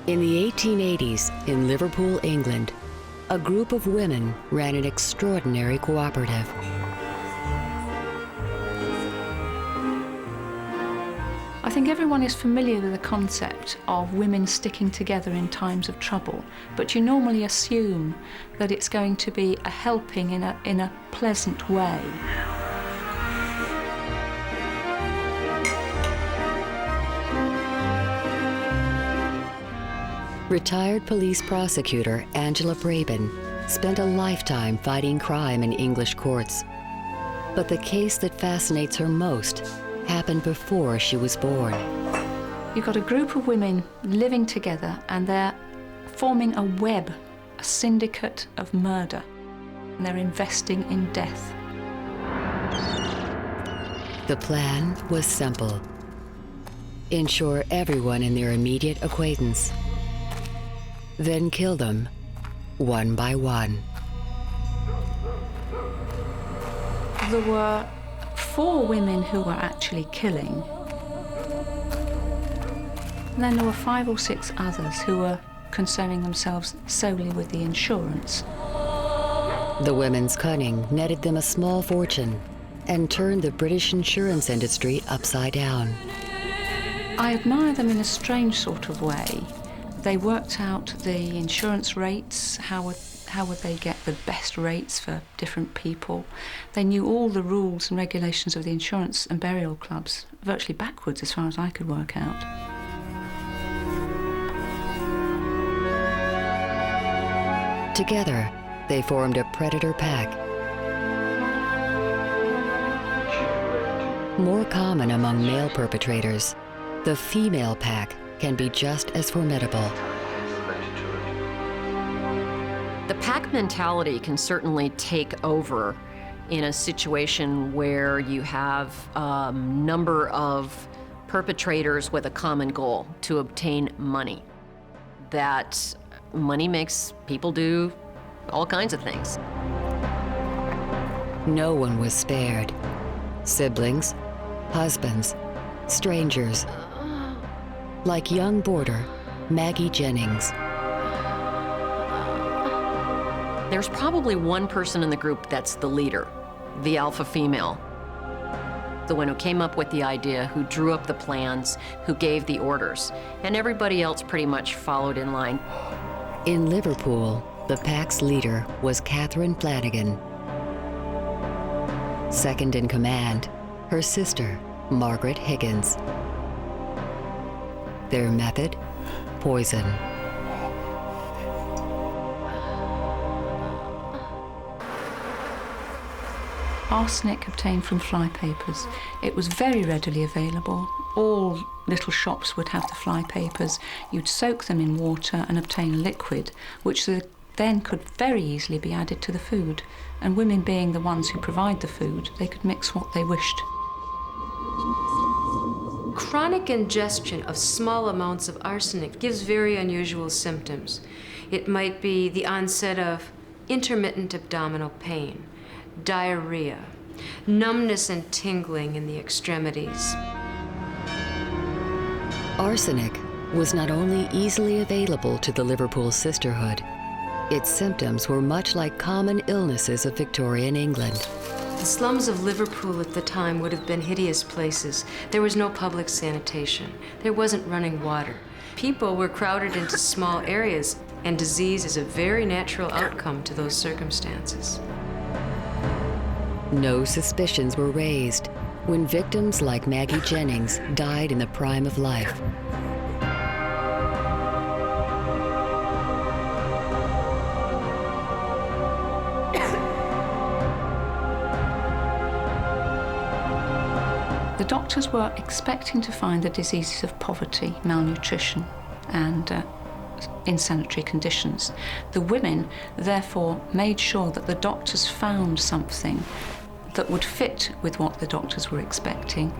In the 1880s, in Liverpool, England, a group of women ran an extraordinary cooperative. I think everyone is familiar with the concept of women sticking together in times of trouble, but you normally assume that it's going to be a helping in a pleasant way. Retired police prosecutor Angela Braben spent a lifetime fighting crime in English courts. But the case that fascinates her most happened before she was born. You've got a group of women living together and they're forming a web, a syndicate of murder. And they're investing in death. The plan was simple. Insure everyone in their immediate acquaintance, then kill them one by one. There were 4 women who were actually killing. And then there were 5 or 6 others who were concerning themselves solely with the insurance. The women's cunning netted them a small fortune and turned the British insurance industry upside down. I admire them in a strange sort of way. They worked out the insurance rates, how would they get the best rates for different people. They knew all the rules and regulations of the insurance and burial clubs, virtually backwards as far as I could work out. Together, they formed a predator pack. More common among male perpetrators, the female pack can be just as formidable. The pack mentality can certainly take over in a situation where you have a number of perpetrators with a common goal to obtain money. That money makes people do all kinds of things. No one was spared. Siblings, husbands, strangers. Like young boarder Maggie Jennings. There's probably one person in the group that's the leader, the alpha female. The one who came up with the idea, who drew up the plans, who gave the orders, and everybody else pretty much followed in line. In Liverpool, the pack's leader was Catherine Flanagan. Second in command, her sister, Margaret Higgins. Their method? Poison. Arsenic obtained from flypapers. It was very readily available. All little shops would have the flypapers. You'd soak them in water and obtain a liquid, which then could very easily be added to the food. And women being the ones who provide the food, they could mix what they wished. Chronic ingestion of small amounts of arsenic gives very unusual symptoms. It might be the onset of intermittent abdominal pain, diarrhea, numbness and tingling in the extremities. Arsenic was not only easily available to the Liverpool sisterhood, its symptoms were much like common illnesses of Victorian England. The slums of Liverpool at the time would have been hideous places. There was no public sanitation. There wasn't running water. People were crowded into small areas, and disease is a very natural outcome to those circumstances. No suspicions were raised when victims like Maggie Jennings died in the prime of life. The doctors were expecting to find the diseases of poverty, malnutrition, and insanitary conditions. The women, therefore, made sure that the doctors found something that would fit with what the doctors were expecting.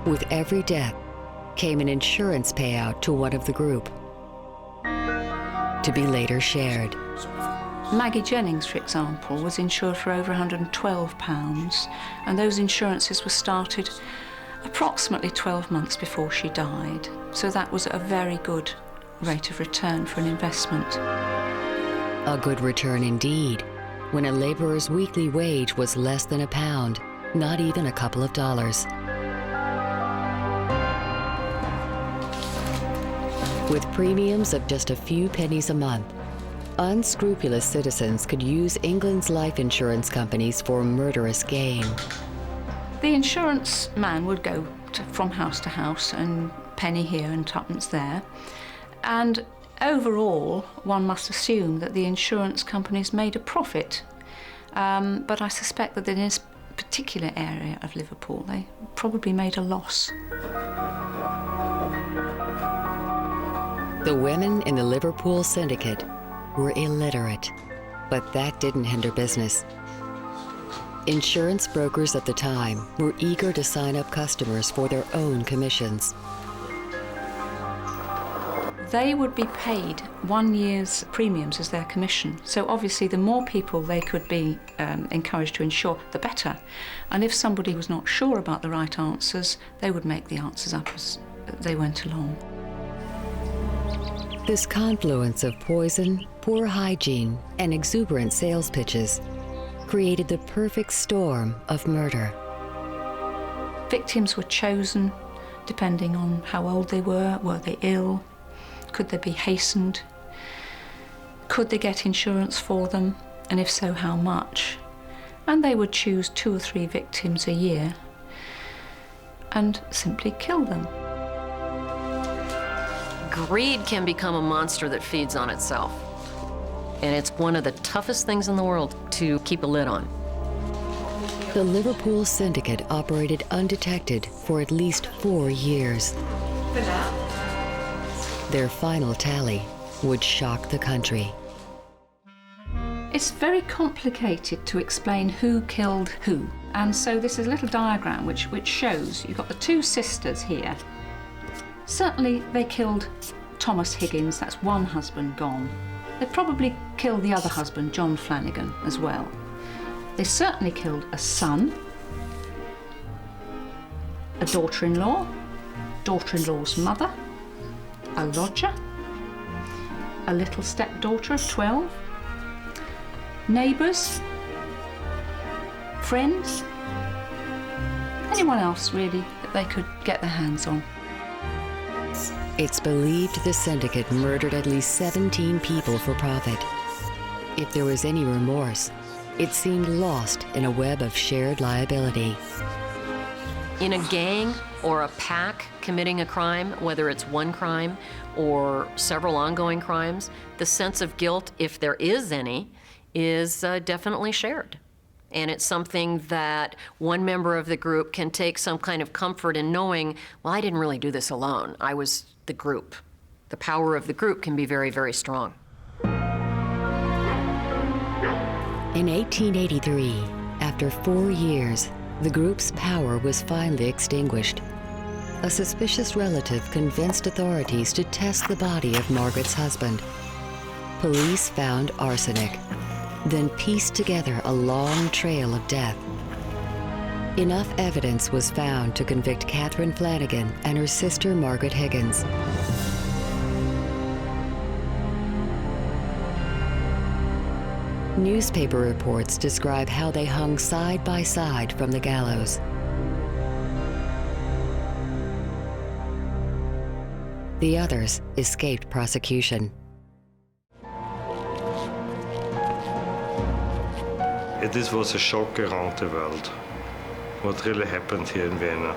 With every death came an insurance payout to one of the group, to be later shared. Maggie Jennings, for example, was insured for over £112, and those insurances were started approximately 12 months before she died. So that was a very good rate of return for an investment. A good return indeed, when a laborer's weekly wage was less than £1, not even a couple of dollars. With premiums of just a few pennies a month, unscrupulous citizens could use England's life insurance companies for murderous gain. The insurance man would go from house to house and penny here and tuppence there. And overall, one must assume that the insurance companies made a profit. But I suspect that in this particular area of Liverpool, they probably made a loss. The women in the Liverpool syndicate were illiterate, but that didn't hinder business. Insurance brokers at the time were eager to sign up customers for their own commissions. They would be paid 1 year's premiums as their commission. So obviously the more people they could be encouraged to insure, the better. And if somebody was not sure about the right answers, they would make the answers up as they went along. This confluence of poison, poor hygiene, and exuberant sales pitches created the perfect storm of murder. Victims were chosen depending on how old they were they ill, could they be hastened, could they get insurance for them, and if so, how much? And they would choose 2 or 3 victims a year and simply kill them. Greed can become a monster that feeds on itself. And it's one of the toughest things in the world to keep a lid on. The Liverpool syndicate operated undetected for at least 4 years. Their final tally would shock the country. It's very complicated to explain who killed who. And so this is a little diagram which shows you've got the 2 sisters here. Certainly they killed Thomas Higgins, that's one husband gone. They probably killed the other husband, John Flanagan, as well. They certainly killed a son, a daughter-in-law, daughter-in-law's mother, a lodger, a little stepdaughter of 12, neighbours, friends, anyone else really that they could get their hands on. It's believed the syndicate murdered at least 17 people for profit. If there was any remorse, it seemed lost in a web of shared liability. In a gang or a pack committing a crime, whether it's one crime or several ongoing crimes, the sense of guilt, if there is any, is definitely shared. And it's something that one member of the group can take some kind of comfort in knowing, well, I didn't really do this alone. I was the group. The power of the group can be very, very strong. In 1883, after 4 years, the group's power was finally extinguished. A suspicious relative convinced authorities to test the body of Margaret's husband. Police found arsenic, then pieced together a long trail of death. Enough evidence was found to convict Catherine Flanagan and her sister Margaret Higgins. Newspaper reports describe how they hung side by side from the gallows. The others escaped prosecution. This was a shock around the world, what really happened here in Vienna.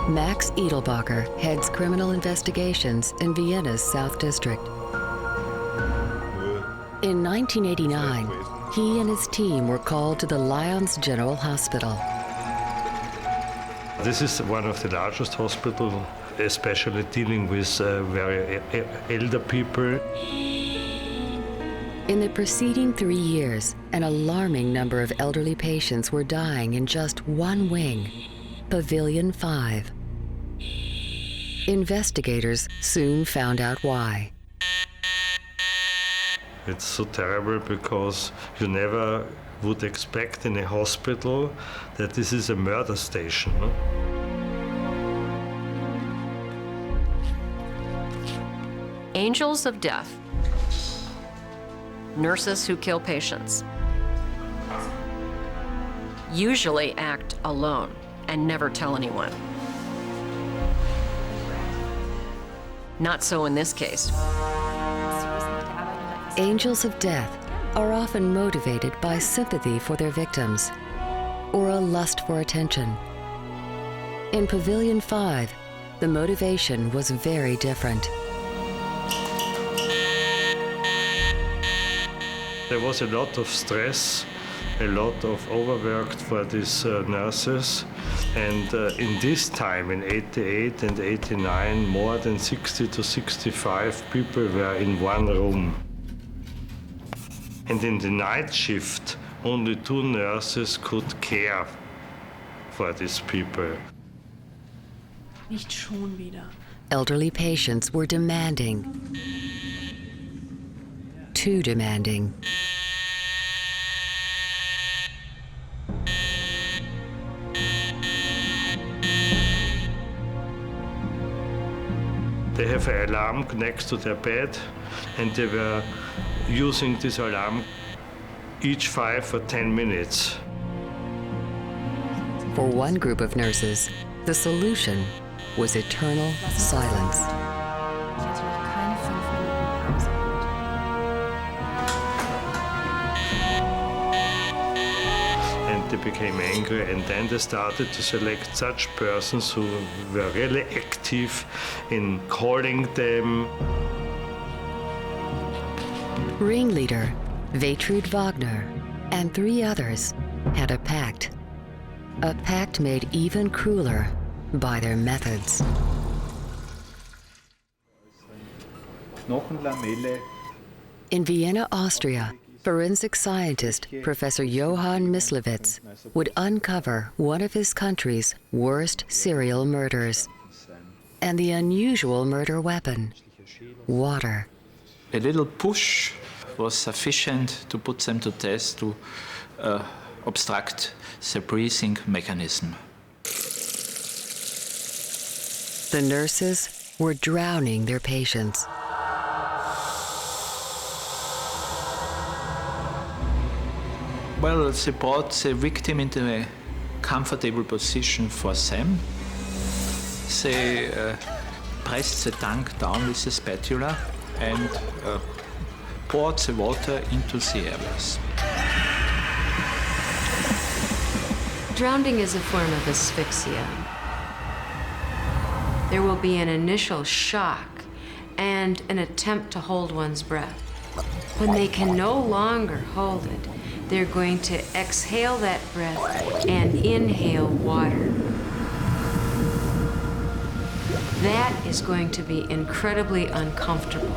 Max Edelbacher heads criminal investigations in Vienna's South District. In 1989, he and his team were called to the Lyons General Hospital. This is one of the largest hospitals, especially dealing with very elder people. In the preceding 3 years, an alarming number of elderly patients were dying in just one wing, Pavilion 5. Investigators soon found out why. It's so terrible because you never would expect in a hospital that this is a murder station. No? Angels of death. Nurses who kill patients. Usually act alone and never tell anyone. Not so in this case. Angels of death are often motivated by sympathy for their victims or a lust for attention. In Pavilion 5, the motivation was very different. There was a lot of stress, a lot of overworked for these nurses. And in this time, in 88 and 89, more than 60 to 65 people were in one room. And in the night shift, only 2 nurses could care for these people. Nicht schon wieder. Elderly patients were demanding. Too demanding. They have an alarm next to their bed, and they were using this alarm each 5 or 10 minutes. For one group of nurses, the solution was eternal silence. Ich hatte noch keine 5 Minuten Pause. And they became angry, and then they started to select such persons who were really active in calling them. Ringleader Gertrude Wagner and 3 others had a pact made even crueler by their methods. In Vienna, Austria, forensic scientist Professor Johann Myslewitz would uncover one of his country's worst serial murders and the unusual murder weapon, water. A little push was sufficient to put them to death, to obstruct the breathing mechanism. The nurses were drowning their patients. Well, they brought the victim into a comfortable position for them. They pressed the tank down with the spatula and poured the water into the airways. Drowning is a form of asphyxia. There will be an initial shock and an attempt to hold one's breath. When they can no longer hold it, they're going to exhale that breath and inhale water. That is going to be incredibly uncomfortable.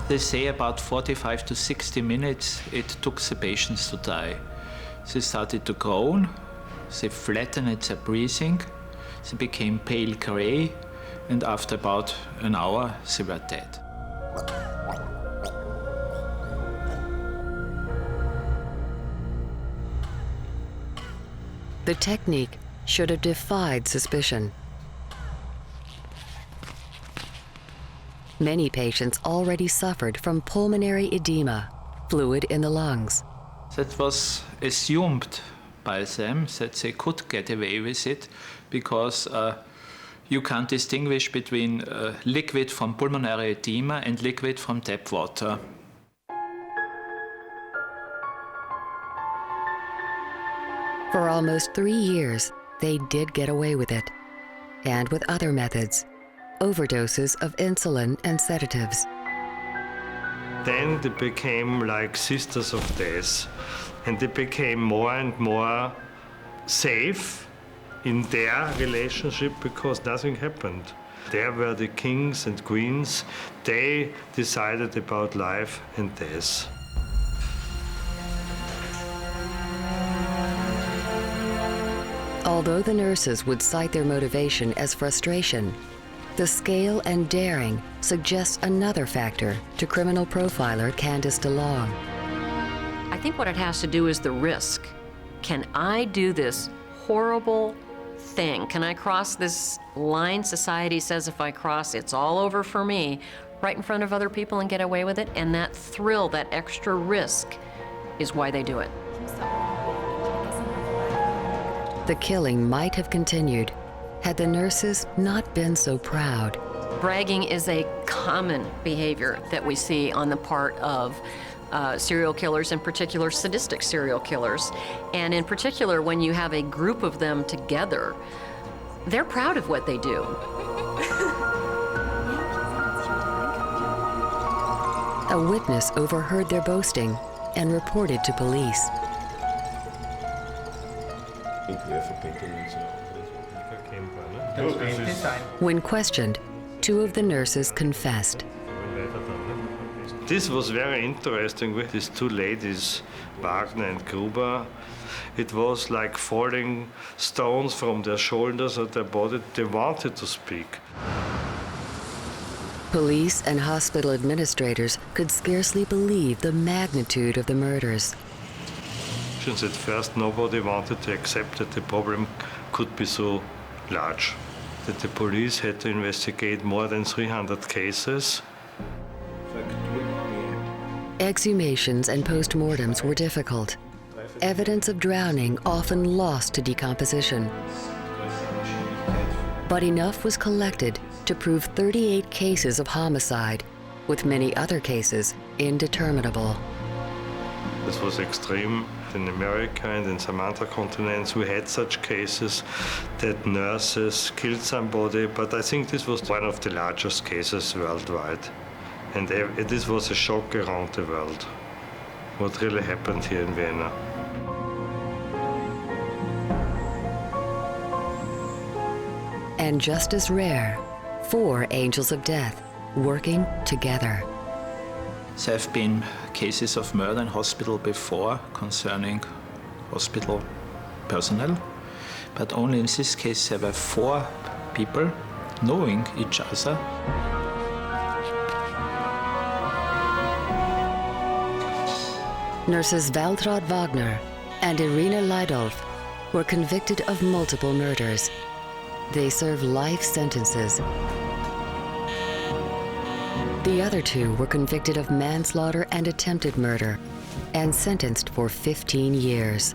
They say about 45 to 60 minutes it took the patients to die. They started to groan, they flattened their breathing, they became pale gray, and after about an hour they were dead. The technique should have defied suspicion. Many patients already suffered from pulmonary edema, fluid in the lungs. That was assumed by them that they could get away with it because you can't distinguish between liquid from pulmonary edema and liquid from tap water. For almost 3 years, they did get away with it, and with other methods, overdoses of insulin and sedatives. Then they became like sisters of death, and they became more and more safe in their relationship because nothing happened. There were the kings and queens. They decided about life and death. Although the nurses would cite their motivation as frustration, the scale and daring suggests another factor to criminal profiler Candice DeLong. I think what it has to do is the risk. Can I do this horrible thing? Can I cross this line society says if I cross, it's all over for me, right in front of other people and get away with it? And that thrill, that extra risk, is why they do it. The killing might have continued had the nurses not been so proud. Bragging is a common behavior that we see on the part of serial killers, in particular sadistic serial killers. And in particular, when you have a group of them together, they're proud of what they do. A witness overheard their boasting and reported to police. When questioned, 2 of the nurses confessed. This was very interesting with these 2 ladies, Wagner and Gruber. It was like falling stones from their shoulders or their body. They wanted to speak. Police and hospital administrators could scarcely believe the magnitude of the murders. At first, nobody wanted to accept that the problem could be so large, that the police had to investigate more than 300 cases. Exhumations and postmortems were difficult. Evidence of drowning often lost to decomposition. But enough was collected to prove 38 cases of homicide, with many other cases indeterminable. This was extreme. In America and in some other continents, we had such cases that nurses killed somebody, but I think this was one of the largest cases worldwide. And this was a shock around the world, what really happened here in Vienna. And just as rare, 4 angels of death working together. There have been cases of murder in hospital before concerning hospital personnel, but only in this case there were 4 people knowing each other. Nurses Waltraud Wagner and Irina Leidolf were convicted of multiple murders. They served life sentences. The other 2 were convicted of manslaughter and attempted murder and sentenced for 15 years.